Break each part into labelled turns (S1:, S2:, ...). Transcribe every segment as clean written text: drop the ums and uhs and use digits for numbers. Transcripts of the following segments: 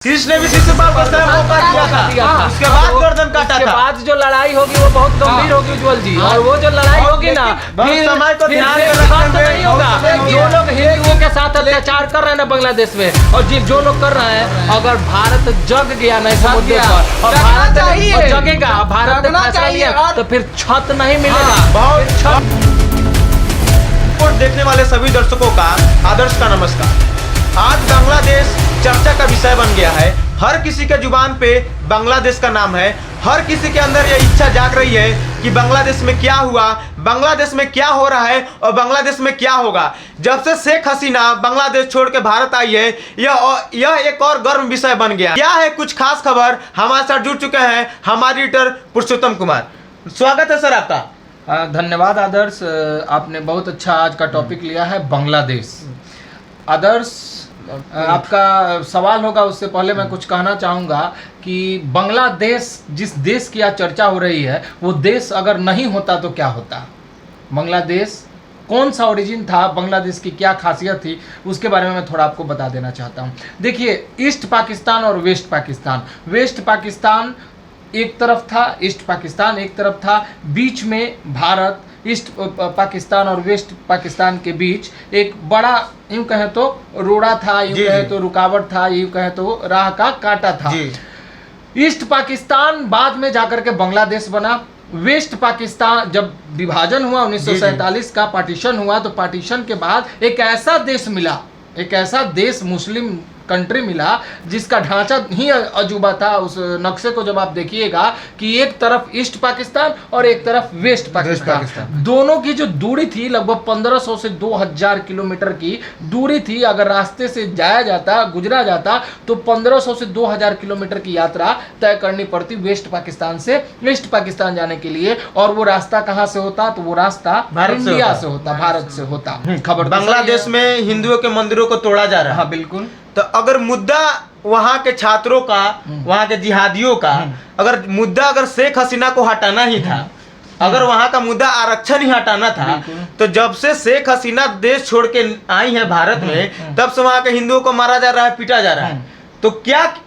S1: कृष्ण ने भी शिशुपाल को स्वयं मौका दिया था। उसके बाद गर्दन काटा था।
S2: बाद जो लड़ाई होगी वो बहुत गंभीर होगी उज्जवल जी। और वो जो लड़ाई होगी ना
S1: फिर समय को ध्यान में
S2: रखते नहीं होगा। जो लोग हिंदुओं के साथ अत्याचार कर रहे हैं ना बांग्लादेश में, और जो लोग कर रहे हैं, अगर भारत जग गया ना इस मुद्दे पर और भारत जगेगा, भारत ने फैसला लिया तो फिर छत नहीं मिलेगा।
S1: बहुत देखने वाले सभी दर्शकों का आदर्श का नमस्कार। आज बांग्लादेश चर्चा का विषय बन गया है। हर किसी के जुबान पे बांग्लादेश का नाम है। हर किसी के अंदर यह इच्छा जाग रही है कि बांग्लादेश में क्या हुआ, बांग्लादेश में क्या हो रहा है और बांग्लादेश में क्या होगा। जब से शेख हसीना बांग्लादेश छोड़ के भारत आई है, यह एक और गर्व विषय बन गया। क्या है कुछ खास खबर, हमारे साथ जुड़ चुके हैं हमारे एडिटर पुरुषोत्तम कुमार। स्वागत है सर आपका।
S2: धन्यवाद आदर्श, आपने बहुत अच्छा आज का टॉपिक लिया है बांग्लादेश। आदर्श, आपका सवाल होगा उससे पहले मैं कुछ कहना चाहूँगा कि बांग्लादेश जिस देश की आज चर्चा हो रही है, वो देश अगर नहीं होता तो क्या होता। बांग्लादेश कौन सा ओरिजिन था, बांग्लादेश की क्या खासियत थी, उसके बारे में मैं थोड़ा आपको बता देना चाहता हूँ। देखिए, ईस्ट पाकिस्तान और वेस्ट पाकिस्तान। वेस्ट पाकिस्तान एक तरफ था, ईस्ट पाकिस्तान एक तरफ था। बीच में भारत, ईस्ट पाकिस्तान और वेस्ट पाकिस्तान के बीच एक बड़ा, यूँ कहें तो रोड़ा था, यूँ कहें तो रुकावट था, यूँ कहें तो राह का कांटा था। ईस्ट पाकिस्तान बाद में जाकर के बांग्लादेश बना। वेस्ट पाकिस्तान जब विभाजन हुआ 1947 का पार्टीशन हुआ, तो पार्टीशन के बाद एक ऐसा देश मिला, एक ऐसा देश मुस्लिम कंट्री मिला जिसका ढांचा ही अजूबा था। उस नक्शे को जब आप देखिएगा कि एक तरफ ईस्ट पाकिस्तान और एक तरफ वेस्ट पाकिस्तान, दोनों की जो दूरी थी लगभग 1500 से 2000 किलोमीटर की दूरी थी। अगर रास्ते से जाया जाता, गुजरा जाता, तो 1500 से 2000 किलोमीटर की यात्रा तय करनी पड़ती वेस्ट पाकिस्तान से ईस्ट पाकिस्तान जाने के लिए। और वो रास्ता कहाँ से होता, तो वो रास्ता इंडिया से होता, भारत से होता। खबर
S1: बांग्लादेश में हिंदुओं के मंदिरों को तोड़ा जा रहा है।
S2: हाँ बिल्कुल।
S1: तो अगर मुद्दा वहाँ के छात्रों का, वहाँ के जिहादियों का, अगर शेख हसीना को हटाना ही था, अगर वहाँ का मुद्दा आरक्षण ही हटाना था, तो जब से शेख हसीना देश छोड़ के आई है भारत में, तब से वहाँ के हिंदुओं को मारा जा रहा है, पीटा जा रहा है। तो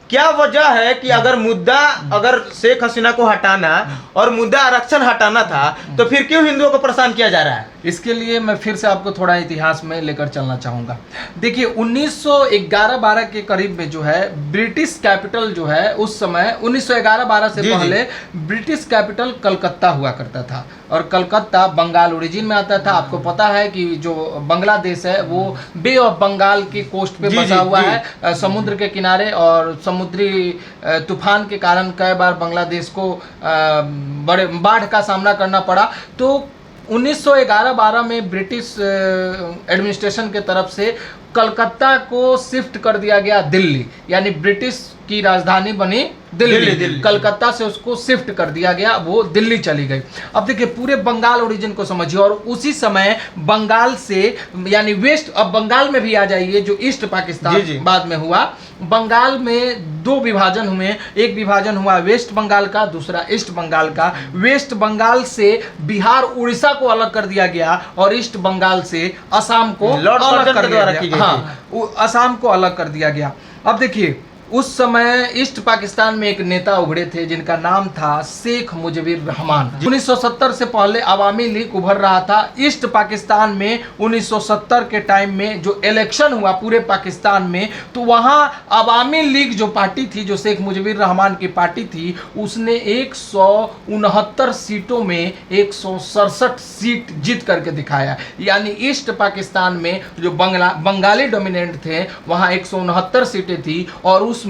S1: क्या वजह है कि अगर शेख हसीना को हटाना और मुद्दा आरक्षण हटाना था, तो फिर क्यों हिंदुओं को परेशान किया जा रहा है?
S2: इसके लिए मैं फिर से आपको थोड़ा इतिहास में लेकर चलना चाहूँगा। देखिए, 1911-12 के करीब में जो है ब्रिटिश कैपिटल जो है, उस समय 1911-12 से पहले ब्रिटिश कैपिटल कलकत्ता हुआ करता था। और कलकत्ता बंगाल ओरिजिन में आता था। आपको पता है कि जो बांग्लादेश है वो बे ऑफ बंगाल की कोस्ट पे बसा हुआ है, समुद्र के किनारे। और समुद्री तूफान के कारण कई बार बांग्लादेश को बड़े बाढ़ का सामना करना पड़ा। तो 1911-12 में ब्रिटिश एडमिनिस्ट्रेशन के तरफ से कलकत्ता को शिफ्ट कर दिया गया दिल्ली, यानी ब्रिटिश की राजधानी बनी दिल्ली। कलकत्ता से उसको शिफ्ट कर दिया गया, वो दिल्ली चली गई। अब देखिए, पूरे बंगाल ओरिजिन को समझिए। और उसी समय बंगाल से, यानी वेस्ट, अब बंगाल में भी आ जाइए, जो ईस्ट पाकिस्तान बाद में हुआ। बंगाल में दो विभाजन हुए, एक विभाजन हुआ वेस्ट बंगाल का, दूसरा ईस्ट बंगाल का। वेस्ट बंगाल से बिहार उड़ीसा को अलग कर दिया गया और ईस्ट बंगाल से असम को अलग कर दिया गया। हाँ, असम को अलग कर दिया गया। अब देखिए, उस समय ईस्ट पाकिस्तान में एक नेता उभरे थे जिनका नाम था शेख मुजीबुर रहमान। 1970 से पहले अवामी लीग उभर रहा था ईस्ट पाकिस्तान में। 1970 के टाइम में जो इलेक्शन हुआ पूरे पाकिस्तान में, तो वहाँ अवामी लीग जो पार्टी थी, जो शेख मुजीबुर रहमान की पार्टी थी, उसने 169 सीटों में 167 सीट जीत करके दिखाया। यानी ईस्ट पाकिस्तान में जो बंगाली डोमिनेंट थे, वहाँ 169 सीटें थी और उसमें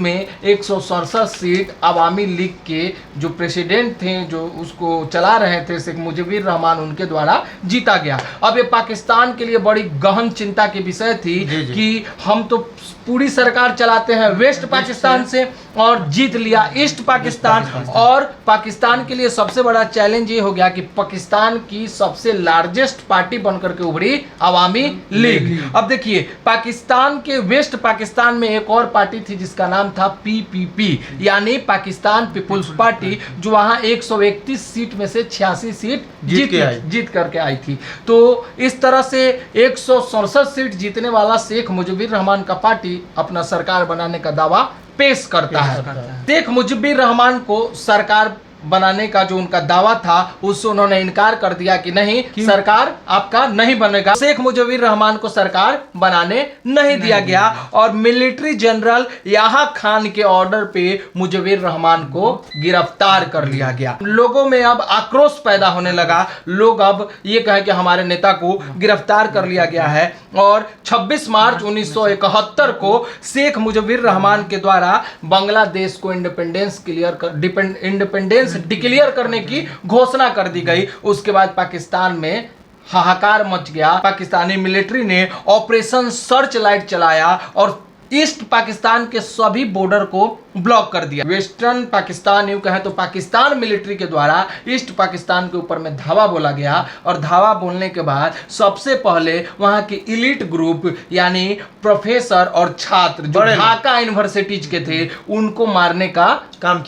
S2: 167 सीट अवामी लीग के जो प्रेसिडेंट थे, जो उसको चला रहे थे शेख मुजीबुर रहमान, उनके द्वारा जीता गया। अब ये पाकिस्तान के लिए बड़ी गहन चिंता की विषय थी कि हम तो पूरी सरकार चलाते हैं वेस्ट पाकिस्तान से और जीत लिया ईस्ट पाकिस्तान। और पाकिस्तान के लिए सबसे बड़ा चैलेंज ये हो गया कि पाकिस्तान की सबसे लार्जेस्ट पार्टी बनकर के उभरी अवामी लीग। अब देखिए, पाकिस्तान के वेस्ट पाकिस्तान में एक और पार्टी थी जिसका नाम था पीपीपी, यानी पाकिस्तान पीपुल्स पार्टी, जो वहां 131 सीट में से 86 सीट जीत करके आई थी। तो इस तरह से 167 सीट जीतने वाला शेख मुजीबुर रहमान का पार्टी अपना सरकार बनाने का दावा पेश करता है। शेख मुजीबुर रहमान को सरकार बनाने का जो उनका दावा था उससे उन्होंने इनकार कर दिया कि नहीं, सरकार आपका नहीं बनेगा। शेख मुजीबुर रहमान को सरकार बनाने नहीं दिया गया और मिलिट्री जनरल याहा खान के ऑर्डर पे मुजीबुर रहमान को गिरफ्तार कर लिया गया। लोगों में अब आक्रोश पैदा होने लगा, लोग अब ये कहें कि हमारे नेता को गिरफ्तार कर लिया गया है। और 26 मार्च 1971 को शेख मुजीबुर रहमान के द्वारा बांग्लादेश को इंडिपेंडेंस डिक्लेयर करने की घोषणा कर दी गई। उसके बाद पाकिस्तान में हाहाकार मच गया। पाकिस्तानी मिलिट्री ने ऑपरेशन सर्च लाइट चलाया और ईस्ट पाकिस्तान के सभी बॉर्डर को ब्लॉक कर दिया। वेस्टर्न पाकिस्तान यूं कहें तो पाकिस्तान मिलिट्री के द्वारा ईस्ट पाकिस्तान के ऊपर में धावा बोला गया और धावा बोलने के बाद सबसे पहले वहां के इलीट ग्रुप यानी प्रोफेसर और छात्र जो ढाका यूनिवर्सिटीज के थे उनको मारने का काम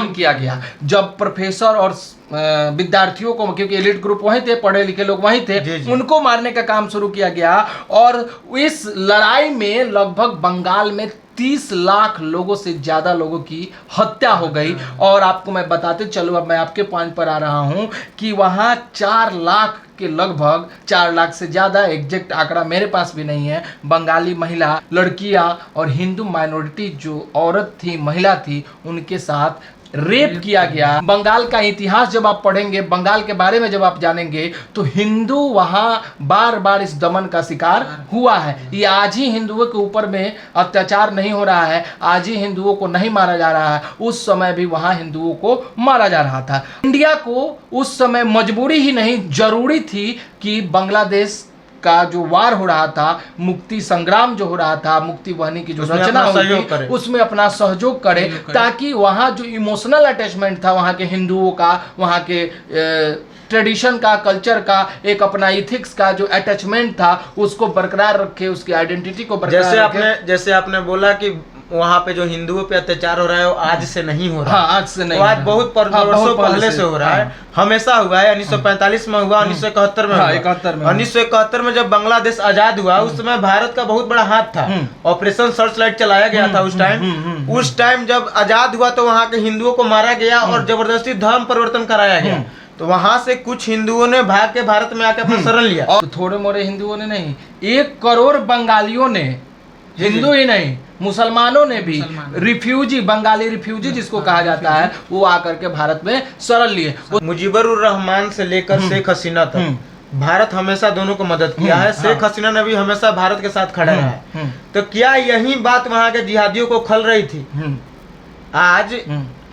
S2: किया गया। जब प्रोफेसर और विद्यार्थियों को, क्योंकि एलिट ग्रुप वहीं थे, पढ़े लिखे लोग वहीं थे, उनको मारने का काम शुरू किया गया और इस लड़ाई में लगभग बंगाल में 30 लाख लोगों से ज्यादा लोगों की हत्या हो गई। और आपको मैं बताते चलूं, अब मैं आपके पॉइंट पर आ रहा हूं कि वहां 4 लाख के लगभग 4 लाख से ज्यादा, एग्जैक्ट आंकड़ा मेरे पास भी नहीं है, बंगाली महिला, लड़कियां और हिंदू माइनॉरिटी जो औरत थी, महिला थी, उनके साथ रेप किया गया। बंगाल का इतिहास जब आप पढ़ेंगे, बंगाल के बारे में जब आप जानेंगे तो हिंदू वहां बार बार इस दमन का शिकार हुआ है। ये आज ही हिंदुओं के ऊपर में अत्याचार नहीं हो रहा है, आज ही हिंदुओं को नहीं मारा जा रहा है, उस समय भी वहां हिंदुओं को मारा जा रहा था। इंडिया को उस समय मजबूरी ही नहीं, जरूरी थी कि बांग्लादेश का जो वार हो रहा था, मुक्ति संग्राम जो हो रहा था, मुक्ति वाहिनी की जो रचना हुई थी, उसमें अपना सहयोग करे ताकि वहाँ जो इमोशनल अटैचमेंट था वहाँ के हिंदुओं का, वहाँ के ट्रेडिशन का, कल्चर का, एक अपना इथिक्स का जो अटैचमेंट था उसको बरकरार रखे, उसकी आइडेंटिटी को बरकरार रखे।
S1: जैसे आपने बोला कि वहाँ पे जो हिंदुओं पे अत्याचार हो रहा है वो आज से नहीं हो रहा।
S2: हाँ, आज से नहीं,
S1: आज बहुत वर्षों पहले से हो रहा है, हमेशा हुआ है। 1945 में हुआ, 1971 में हुआ। 1971 में जब बांग्लादेश आजाद हुआ उस समय भारत का बहुत बड़ा हाथ था, ऑपरेशन सर्च लाइट चलाया गया था उस टाइम। उस टाइम जब आजाद हुआ तो वहाँ के हिंदुओं को मारा गया और जबरदस्ती धर्म परिवर्तन कराया गया। तो वहां से कुछ हिंदुओं ने भाग के भारत में आके अपना शरण लिया।
S2: और थोड़े मोरे हिंदुओं ने नहीं, 1 करोड़ बंगालियों ने, हिंदू ही नहीं मुसलमानों ने भी रिफ्यूजी, बंगाली रिफ्यूजी जिसको कहा जाता है, वो आकर के भारत में शरण लिए।
S1: मुजीबुर रहमान से लेकर शेख हसीना तक भारत हमेशा दोनों को मदद किया है। शेख हसीना ने भी हमेशा भारत के साथ खड़ा रहा है। तो क्या यही बात वहाँ के जिहादियों को खल रही थी? आज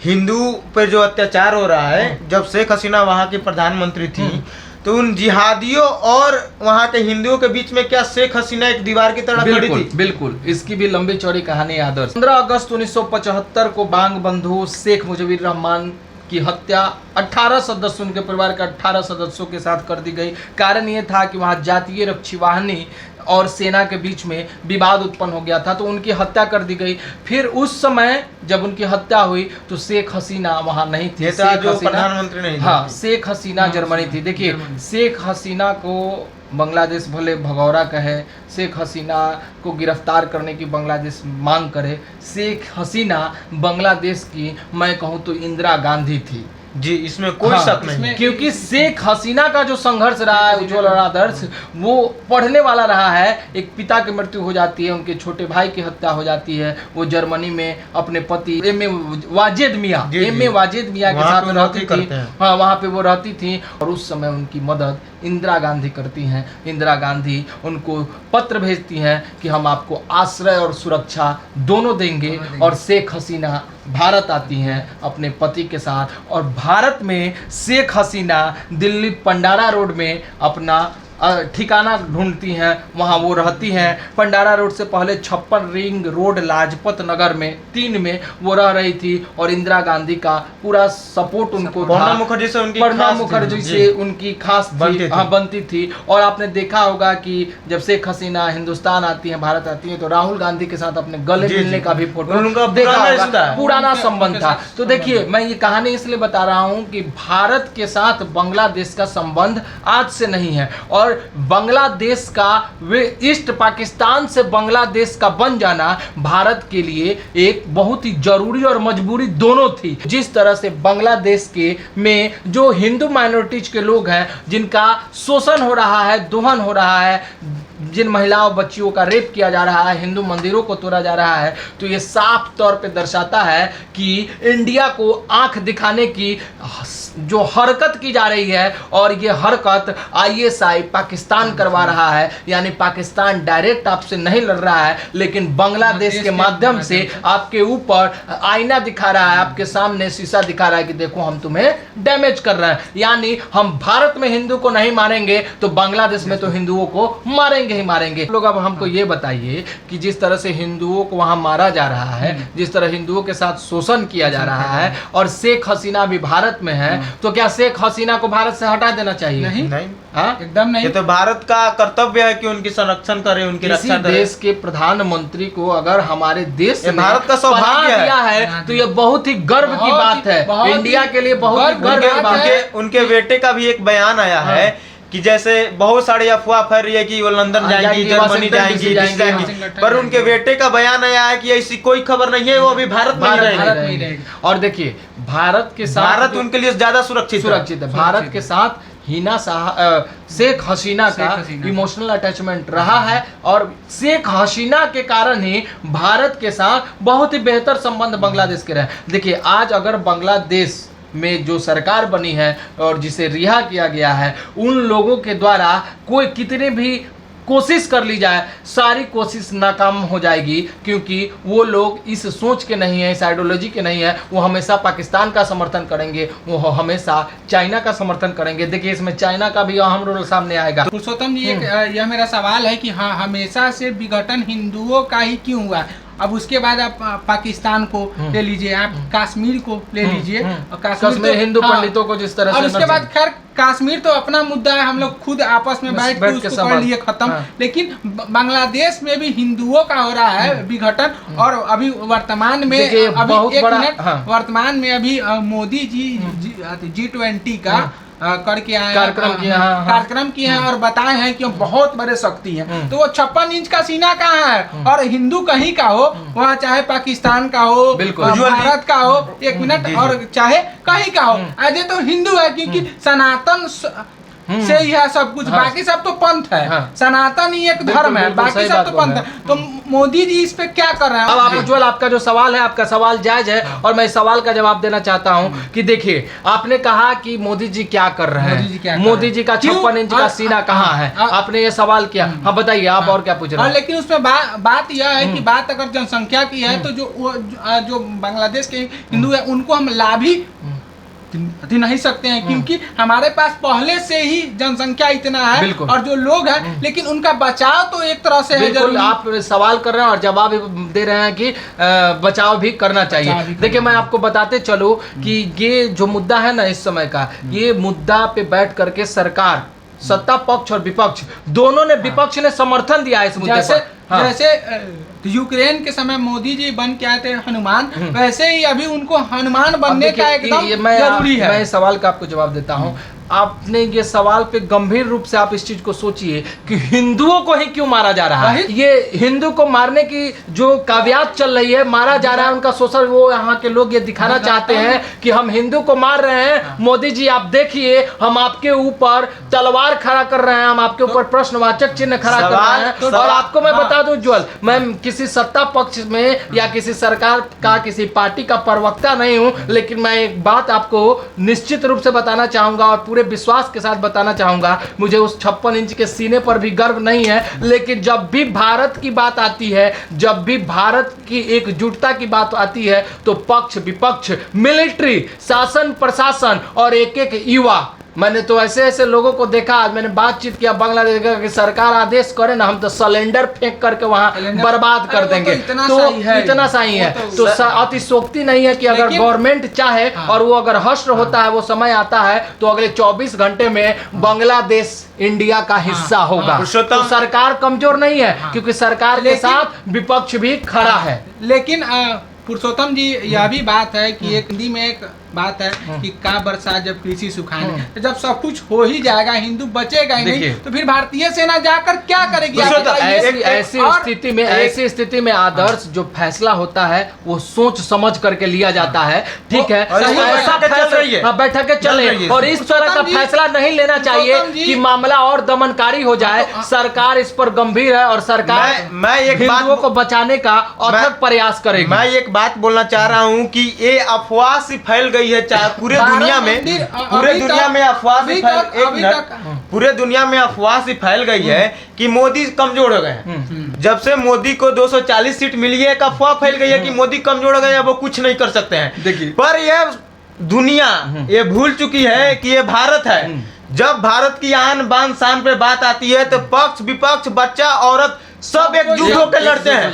S1: हिंदू पे जो अत्याचार हो रहा है, जब शेख हसीना वहाँ की प्रधानमंत्री थी तो उन जिहादियों और वहाँ के हिंदुओं के बीच में क्या शेख हसीना एक दीवार की तरह खड़ी थी?
S2: बिल्कुल, इसकी भी लंबी चौड़ी कहानी आदर्श। 15 अगस्त 1975 को बांग बंधु शेख मुजीबुर रहमान की हत्या 18 सदस्यों, उनके परिवार के 18 सदस्यों के साथ कर दी गई। कारण ये था कि वहाँ जातीय रक्षी वाहिनी और सेना के बीच में विवाद उत्पन्न हो गया था, तो उनकी हत्या कर दी गई। फिर उस समय जब उनकी हत्या हुई तो शेख हसीना वहाँ नहीं थी,
S1: प्रधानमंत्री नहीं,
S2: हाँ, शेख हसीना जर्मनी थी। देखिए, शेख हसीना को बांग्लादेश भले भगौरा कहे, शेख हसीना को गिरफ्तार करने की बांग्लादेश मांग करे, शेख हसीना बांग्लादेश की मैं कहूँ तो इंदिरा गांधी थी
S1: जी, इसमें कोई शक नहीं।
S2: क्योंकि शेख हसीना का जो संघर्ष रहा है उज्ज्वल और आदर्श, वो पढ़ने वाला रहा है। एक पिता की मृत्यु हो जाती है, उनके छोटे भाई की हत्या हो जाती है, वो जर्मनी में अपने पति एम.ए. वाजिद मियाँ के साथ रहती थी। हाँ, वहाँ पे वो रहती थी और उस समय उनकी मदद इंदिरा गांधी करती हैं। इंदिरा गांधी उनको पत्र भेजती हैं कि हम आपको आश्रय और सुरक्षा दोनों देंगे, और शेख हसीना भारत आती हैं अपने पति के साथ, और भारत में शेख हसीना दिल्ली पंडारा रोड में अपना ठिकाना ढूंढती हैं, वहाँ वो रहती हैं। पंडारा रोड से पहले 56 रिंग रोड लाजपत नगर में 3 में वो रह रही थी और इंदिरा गांधी का पूरा सपोर्ट उनको था।
S1: प्रणब
S2: मुखर्जी से उनकी खास बनती थी। और आपने देखा होगा कि जब शेख हसीना हिंदुस्तान आती हैं, भारत आती हैं, तो राहुल गांधी के साथ अपने गले मिलने का भी फोटो देखा होगा, पुराना संबंध था। तो देखिए, मैं ये कहानी इसलिए बता रहा हूँ कि भारत के साथ बांग्लादेश का संबंध आज से नहीं है, और और बांग्लादेश का वे ईस्ट पाकिस्तान से बांग्लादेश का बन जाना भारत के लिए एक बहुत ही जरूरी और मजबूरी दोनों थी। जिस तरह से बांग्लादेश के में जो हिंदू माइनॉरिटीज के लोग हैं, जिनका शोषण हो रहा है, दोहन हो रहा है, जिन महिलाओं बच्चियों का रेप किया जा रहा है, हिंदू मंदिरों को तोड़ा जा रहा है, तो ये साफ तौर पे दर्शाता है कि इंडिया को आंख दिखाने की जो हरकत की जा रही है, और ये हरकत आईएसआई पाकिस्तान करवा रहा है। यानी पाकिस्तान डायरेक्ट आपसे नहीं लड़ रहा है, लेकिन बांग्लादेश के माध्यम से आपके ऊपर आईना दिखा रहा है, आपके सामने शीशा दिखा रहा है कि देखो हम तुम्हें डैमेज कर रहे हैं। यानी हम भारत में हिंदू को नहीं मारेंगे तो बांग्लादेश में तो हिंदुओं को मारेंगे ही मारेंगे। लोग अब हमको ये बताइए कि जिस तरह से हिंदुओं को वहां मारा जा रहा है, जिस तरह हिंदुओं के साथ शोषण किया जा रहा है, और शेख हसीना भी भारत में है, तो क्या शेख हसीना को भारत से हटा देना चाहिए?
S1: नहीं,
S2: एकदम नहीं।
S1: ये तो भारत का कर्तव्य है कि उनकी संरक्षण करे, उनकी रक्षा करे।
S2: देश के प्रधानमंत्री को अगर हमारे देश में
S1: भारत का सौभाग्य
S2: दिया है तो ये बहुत ही गर्व की बात है, इंडिया के लिए बहुत ही गर्व की बात है।
S1: उनके बेटे का भी एक बयान आया है कि जैसे बहुत सारी अफवाह फैल रही है कि वो लंदन जाएंगी, जर्मनी जाएंगी, पर उनके बेटे का बयान आया है कि ऐसी कोई खबर नहीं है, वो अभी भारत में ही रहेंगे।
S2: और देखिए भारत के साथ,
S1: भारत उनके लिए ज्यादा सुरक्षित
S2: है। भारत के साथ शेख हसीना का इमोशनल अटैचमेंट रहा है, और शेख हसीना के कारण ही भारत के साथ बहुत ही बेहतर संबंध बांग्लादेश के रहे। देखिए आज अगर बांग्लादेश में जो सरकार बनी है और जिसे रिहा किया गया है, उन लोगों के द्वारा कोई कितने भी कोशिश कर ली जाए, सारी कोशिश नाकाम हो जाएगी, क्योंकि वो लोग इस सोच के नहीं है, इस आइडियोलॉजी के नहीं है। वो हमेशा पाकिस्तान का समर्थन करेंगे, वो हमेशा चाइना का समर्थन करेंगे। देखिए इसमें चाइना का भी अहम रोल सामने आएगा।
S3: पुरुषोत्तम जी, यह मेरा सवाल है कि हाँ, हमेशा से विघटन हिंदुओं का ही क्यों हुआ? अब उसके बाद आप पाकिस्तान को ले लीजिए, आप कश्मीर को ले लीजिए,
S2: कश्मीर हिंदू पंडितों को जिस तरह से,
S3: और उसके बाद खैर कश्मीर तो अपना मुद्दा है, हम लोग खुद आपस में बैठ के उसको कर लिए खत्म। लेकिन बांग्लादेश में भी हिंदुओं का हो रहा है विघटन, और अभी वर्तमान में वर्तमान में अभी मोदी जी G20 का करके आए, कार्यक्रम किए हैं और बताए हैं कि हम बहुत बड़े शक्ति हैं। तो वो 56 इंच का सीना कहाँ है? और हिंदू कहीं का हो, वहाँ चाहे पाकिस्तान का हो, भारत का हो, 1 मिनट, और चाहे कहीं का हो, अजय तो हिंदू है, क्योंकि सनातन से ही है सब कुछ। बाकी सब तो पंथ है, सनातन ही एक धर्म है, बाकी सब तो पंथ है। तो मोदी जी इस पे क्या कर रहे हैं?
S2: अब आप उज्जवल, आपका जो सवाल है, आपका सवाल जायज है, और मैं इस सवाल का जवाब देना चाहता हूं कि देखिए आपने कहा कि मोदी जी क्या कर रहे हैं, मोदी जी का 56 इंच का सीना कहाँ है, आपने ये सवाल किया। हाँ बताइए आप और क्या पूछ रहे हैं?
S3: लेकिन उसमें बात यह है कि बात अगर जनसंख्या की है, तो जो बांग्लादेश के हिंदू है उनको हम लाभ ही दे नहीं सकते हैं, क्योंकि हमारे पास पहले से ही जनसंख्या इतना है और जो लोग हैं, लेकिन उनका बचाव तो एक तरह से है।
S2: बिल्कुल, आप सवाल कर रहे हैं और जवाब दे रहे हैं कि बचाव भी करना चाहिए। देखिए मैं आपको बताते चलूं कि ये जो मुद्दा है ना इस समय का, ये मुद्दा पे बैठ करके सरकार, सत्ता पक्ष और विपक्ष दोनों ने, विपक्ष ने समर्थन दिया है इस मुद्दे पर।
S3: जैसे यूक्रेन के समय मोदी जी बन के आए थे हनुमान, वैसे ही अभी उनको हनुमान बनने का एकदम जरूरी है।
S2: मैं इस सवाल का आपको जवाब देता हूँ। आपने ये सवाल पे गंभीर रूप से आप इस चीज को सोचिए कि हिंदुओं को ही क्यों मारा जा रहा है। ये हिंदू को मारने की जो काव्यात चल रही है, मारा जा रहा है, उनका शोषण, वो यहाँ के लोग ये दिखाना चाहते हैं कि हम हिंदू को मार रहे हैं। मोदी जी आप देखिए, हम आपके ऊपर तलवार खड़ा कर रहे हैं, हम आपके ऊपर प्रश्नवाचक चिन्ह खड़ा कर रहे हैं। और आपको मैं बता दूं उज्जवल, मैं किसी सत्ता पक्ष में या किसी सरकार का, किसी पार्टी का प्रवक्ता नहीं हूं, लेकिन मैं एक बात आपको निश्चित रूप से बताना चाहूंगा और पूरे विश्वास के साथ बताना चाहूंगा, मुझे उस 56 इंच के सीने पर भी गर्व नहीं है, लेकिन जब भी भारत की बात आती है, जब भी भारत की एकजुटता की बात आती है, तो पक्ष विपक्ष, मिलिट्री, शासन प्रशासन और एक एक युवा, मैंने तो ऐसे ऐसे लोगों को देखा। मैंने बातचीत किया बांग्लादेश की सरकार आदेश करे ना, हम तो सिलेंडर फेंक करके वहां बर्बाद कर देंगे। तो इतना सही है, तो अतिशोक्ति नहीं है कि अगर गवर्नमेंट चाहे और वो अगर हश्र होता है, वो समय आता है, तो अगले 24 घंटे में बांग्लादेश इंडिया का हिस्सा होगा। तो सरकार कमजोर नहीं है, क्योंकि सरकार के साथ विपक्ष भी खड़ा है।
S3: लेकिन पुरुषोत्तम जी, यह भी बात है कि एक हिंदी में एक बात है कि का बरसात जब कृषि सुखाने, तो जब सब कुछ हो ही जाएगा, हिंदू बचेगा ही नहीं, तो फिर भारतीय सेना जाकर क्या करेगी?
S2: ऐसी स्थिति में आदर्श जो फैसला होता है वो सोच समझ करके लिया जाता है, ठीक है, बैठकें चल रही है, और इस तरह का फैसला नहीं लेना चाहिए कि मामला और दमनकारी हो जाए। सरकार इस पर गंभीर है और सरकार
S1: मैं एक
S2: हिंदुओं को बचाने का अथक प्रयास करेगी।
S1: मैं एक बात बोलना चाह रहा हूँ कि ये अफवाह सी फैल गई है, चाहे पूरे दुनिया में अफवाह से पूरे दुनिया में अफवाह सी फैल गई है कि मोदी कमजोर हो गए हैं। जब से मोदी को 240 सीट मिली है, एक अफवाह फैल गई है कि मोदी कमजोर हो गए हैं, वो कुछ नहीं कर सकते हैं। पर यह दुनिया ये भूल चुकी है कि ये भारत है। जब भारत की आन बान शान पे बात आती है तो पक्ष विपक्ष बच्चा औरत सब एकजुट होकर लड़ते हैं।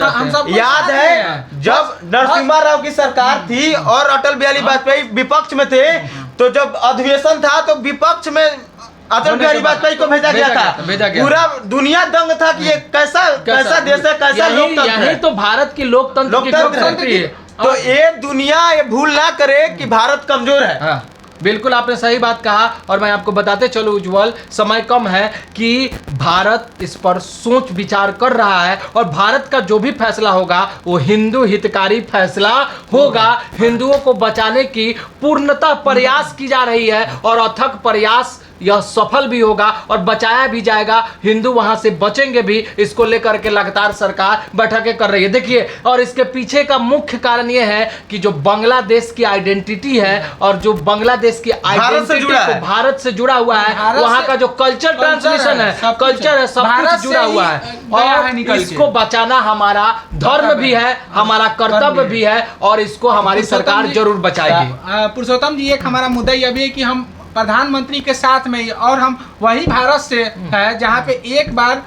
S1: याद है जब नरसिम्हा राव की सरकार थी और अटल बिहारी वाजपेयी विपक्ष में थे, तो जब अधिवेशन था तो विपक्ष में अटल बिहारी वाजपेयी को भेजा गया था। पूरा दुनिया दंग था कि ये कैसा देश है, कैसा लोकतंत्र है।
S2: यही तो भारत की लोकतंत्र है।
S1: तो ये दुनिया ये भूल ना करे कि भारत कमजोर है।
S2: बिल्कुल आपने सही बात कहा, और मैं आपको बताते चलो उज्जवल, समय कम है, कि भारत इस पर सोच विचार कर रहा है और भारत का जो भी फैसला होगा वो हिंदू हितकारी फैसला होगा। हिंदुओं को बचाने की पूर्णतः प्रयास की जा रही है और अथक प्रयास यह सफल भी होगा और बचाया भी जाएगा। हिंदू वहां से बचेंगे भी, इसको लेकर के लगातार सरकार बैठकें कर रही है। देखिए, और इसके पीछे का मुख्य कारण यह है कि जो बांग्लादेश की आइडेंटिटी है और जो बांग्लादेश की आइडेंटिटी भारत से जुड़ा हुआ है, वहां का जो कल्चर ट्रांसमिशन है, कल्चर है, सब कुछ जुड़ा हुआ है, और इसको बचाना हमारा धर्म भी है, हमारा कर्तव्य भी है, और इसको हमारी सरकार जरूर बचाएगी।
S3: पुरुषोत्तम जी, एक हमारा मुद्दा यह भी है कि हम प्रधानमंत्री के साथ में, और हम वही भारत से है जहाँ पे एक बार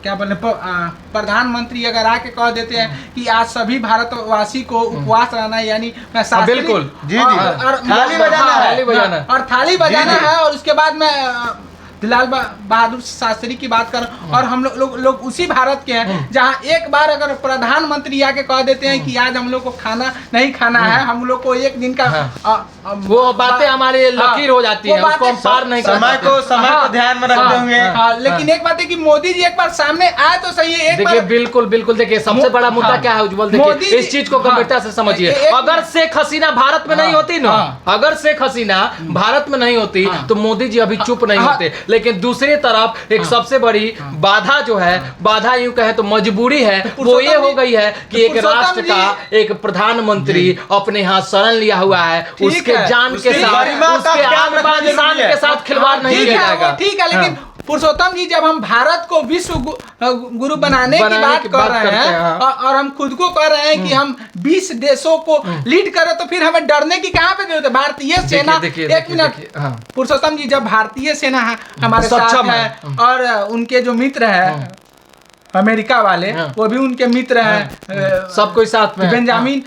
S3: क्या बोले प्रधानमंत्री अगर आके कह देते हैं कि आज सभी भारतवासी को उपवास रहना है, यानी
S2: बिल्कुल
S3: और थाली बजाना है, और उसके बाद में लाल बहादुर शास्त्री की बात कर, और हम लोग उसी भारत के हैं जहाँ एक बार अगर प्रधानमंत्री आके कह देते हैं कि आज हम लोग को खाना नहीं खाना है, हम लोग को एक दिन का
S2: वो बातें हमारे लकीर हो जाती है, उसको हम पार नहीं कर
S1: समय को ध्यान में रखते होंगे।
S3: लेकिन एक बात है कि मोदी जी एक बार सामने आए तो सही है।
S2: देखिए, बिल्कुल देखिए, सबसे बड़ा मुद्दा क्या है उज्जवल, देखिए इस चीज को गंभीरता से समझिए। अगर शेख हसीना भारत में नहीं होती ना, अगर शेख हसीना भारत में नहीं होती तो मोदी जी अभी चुप नहीं होते। लेकिन दूसरी तरफ एक सबसे बड़ी बाधा जो है, बाधा यूं कहे तो मजबूरी है, वो ये हो गई है कि एक राष्ट्र का एक प्रधानमंत्री अपने यहाँ शरण लिया हुआ है, उसके जान के साथ, उसके आन बान शान के साथ खिलवाड़ नहीं किया जाएगा।
S3: ठीक है, लेकिन पुरुषोत्तम जी, जब हम भारत को विश्व गुरु बनाने की बात कर रहे हैं, और हम खुद को कह रहे हैं कि हम 20 देशों को लीड करें, तो फिर हमें डरने की कहाँ पे जरूरत है? भारतीय सेना, एक मिनट पुरुषोत्तम जी, जब भारतीय सेना हमारे साथ है और उनके जो मित्र है अमेरिका वाले, वो भी उनके मित्र हैं,
S2: सब कोई साथ में,
S3: बेंजामिन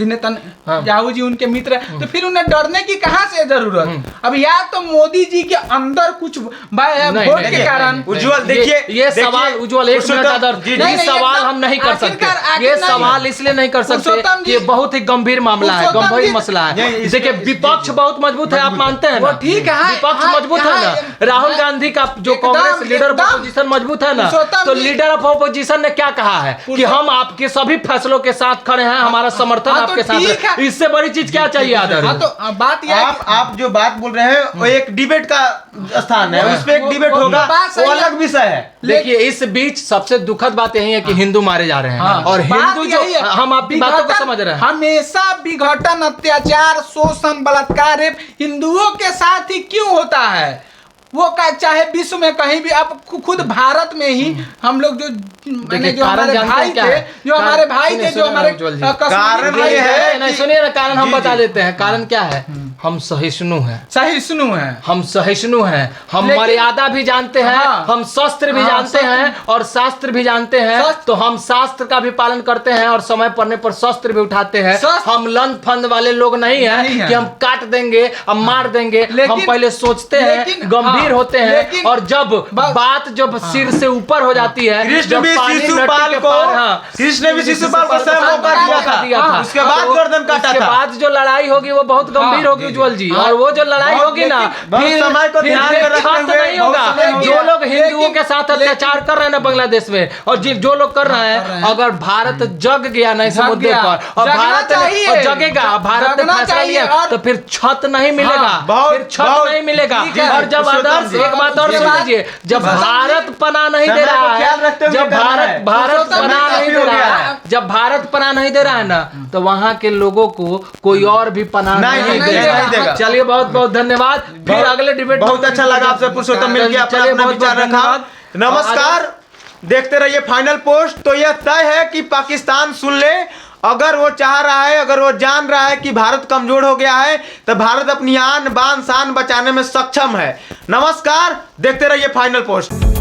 S3: नेतन्याहू जी उनके मित्र हैं, तो फिर उन्हें डरने की कहाँ से जरूरत? अब या तो मोदी जी के अंदर कुछ वोट के कारण।
S1: उज्जवल देखिए,
S2: ये सवाल उज्जवल एक मिनट आदर्श, ये सवाल हम नहीं कर सकते, ये सवाल इसलिए नहीं कर सकते कि ये बहुत ही गंभीर मामला है, गंभीर मसला है। देखिए, विपक्ष बहुत मजबूत है, आप मानते हैं ना?
S3: ठीक है,
S2: विपक्ष मजबूत है ना? राहुल गांधी का जो कांग्रेस लीडर पोजीशन मजबूत है ना, तो लीडर ऑफ ऑपोजिशन ने क्या कहा है कि हम आपके सभी फैसलों के साथ खड़े हैं, हमारा समर्थन आपके साथ है। इससे बड़ी चीज क्या चाहिए आदर?
S3: तो बात ये,
S1: आप जो बात बोल रहे हैं वो एक डिबेट का स्थान है, उस पे एक डिबेट होगा, वो अलग विषय है।
S2: देखिए, इस बीच सबसे दुखद बात यही है कि हिंदू मारे जा रहे हैं, और हिंदू जो, हम आपकी बातों को समझ रहे हैं,
S3: हमेशा विघटन, अत्याचार, शोषण, बलात्कार हिंदुओं के साथ ही क्यों होता है? वो का चाहे विश्व में कहीं भी, आप खुद भारत में ही हम लोग जो हमारे भाई थे, जो हमारे
S2: कारण ये है, नहीं सुनिए ना, कारण हम बता देते हैं। कारण क्या है? हम सहिष्णु हैं,
S3: सहिष्णु है।
S2: हम सहिष्णु हैं, हम
S3: लेकिन-
S2: मर्यादा भी जानते हैं,
S3: हाँ।
S2: हम शस्त्र भी
S3: हाँ,
S2: जानते
S3: शस्त्र-
S2: हैं और शास्त्र भी जानते हैं।
S3: शस्त्र-
S2: तो हम शास्त्र का भी पालन करते हैं और समय पड़ने पर शस्त्र भी उठाते हैं।
S3: शस्त्र-
S2: हम लंद फंद वाले लोग नहीं
S3: नहीं
S2: हैं
S3: है।
S2: कि हम काट देंगे, हम मार देंगे।
S3: लेकिन-
S2: हम पहले सोचते हैं,
S3: लेकिन-
S2: गंभीर
S3: हाँ,
S2: होते हैं,
S3: लेकिन-
S2: और जब बात जब सिर से ऊपर हो जाती है,
S1: कृष्ण
S2: जब
S1: भी
S2: पानी
S1: शिशुपाल
S2: नट्टी के
S1: को
S2: पार, हाँ,
S1: कृष्ण भी शिशुपाल को स्वयं मौका दिया था। उसके बाद
S2: तो
S1: गर्दन काटा
S2: उसके
S1: था।
S2: बाद जो लड़ाई होगी वो बहुत गंभीर होगी उज्जवल जी। और वो जो लड़ाई
S1: बहुत-
S2: होगी ना,
S1: बहुत समय को ध्यान में रखते
S2: छत
S1: हुए
S2: नहीं
S1: बहुत
S2: होगा।
S1: समय हो
S2: जो
S1: गया।
S2: लोग हिंदुओं के साथ अत्याचार कर रहे हैं ना बांग्लादेश में, और जो लोग कर रहे हैं, अगर भारत जग गया ना इस
S3: जग
S2: मुद्दे
S3: गया।
S2: पर, और
S3: जगना
S2: भारत
S3: चाहिए।
S2: और जगेगा, भारत ने
S3: जगना
S2: फैसला
S3: चाहिए।
S2: लिया,
S3: और-
S2: तो फिर छत नहीं मिलेगा,
S1: बहुत-
S2: फिर छत
S1: बहुत-
S2: नहीं मिलेगा।
S3: ठीक है।
S2: और जब
S1: पुरुषोत्तम
S2: आदर्श,
S1: जी,
S2: एक बात और
S3: उसके
S2: सुन
S3: बाद-
S2: लीजिए, जब
S3: पुरुषोत्तम
S2: भारत पनाह नहीं
S1: समय
S2: दे
S1: को
S2: रहा
S1: ख्याल
S2: है,
S1: रखते हुए
S2: जब
S1: करना है।
S2: भारत
S3: पुरुषोत्तम
S2: पनाह
S3: जी
S2: नहीं
S3: काफी
S2: दे
S3: हो
S2: रहा
S3: गया
S2: है,
S3: है।
S2: जब भारत पनाह नहीं दे रहा है ना, तो वहां के लोगों को कोई और भी पनाह
S1: नहीं
S2: नहीं
S1: देगा, नहीं
S2: देगा।
S1: देगा।
S2: चलिए बहुत बहुत धन्यवाद। फिर
S1: बहुत-
S2: अगले डिबेट में
S1: बहुत अच्छा लगा आपसे पुरुषोत्तम मिलकर अपना
S2: चलिए,
S1: अपना
S2: बहुत
S1: विचार
S2: बहुत
S1: रखा।
S2: धन्यवाद।
S1: नमस्कार, देखते रहिए फाइनल पोस्ट। तो यह तय है कि पाकिस्तान सुन ले, अगर वो चाह रहा है, अगर वो जान रहा है कि भारत कमजोर हो गया है, तो भारत अपनी आन बान शान बचाने में सक्षम है। नमस्कार, देखते रहिए फाइनल पोस्ट।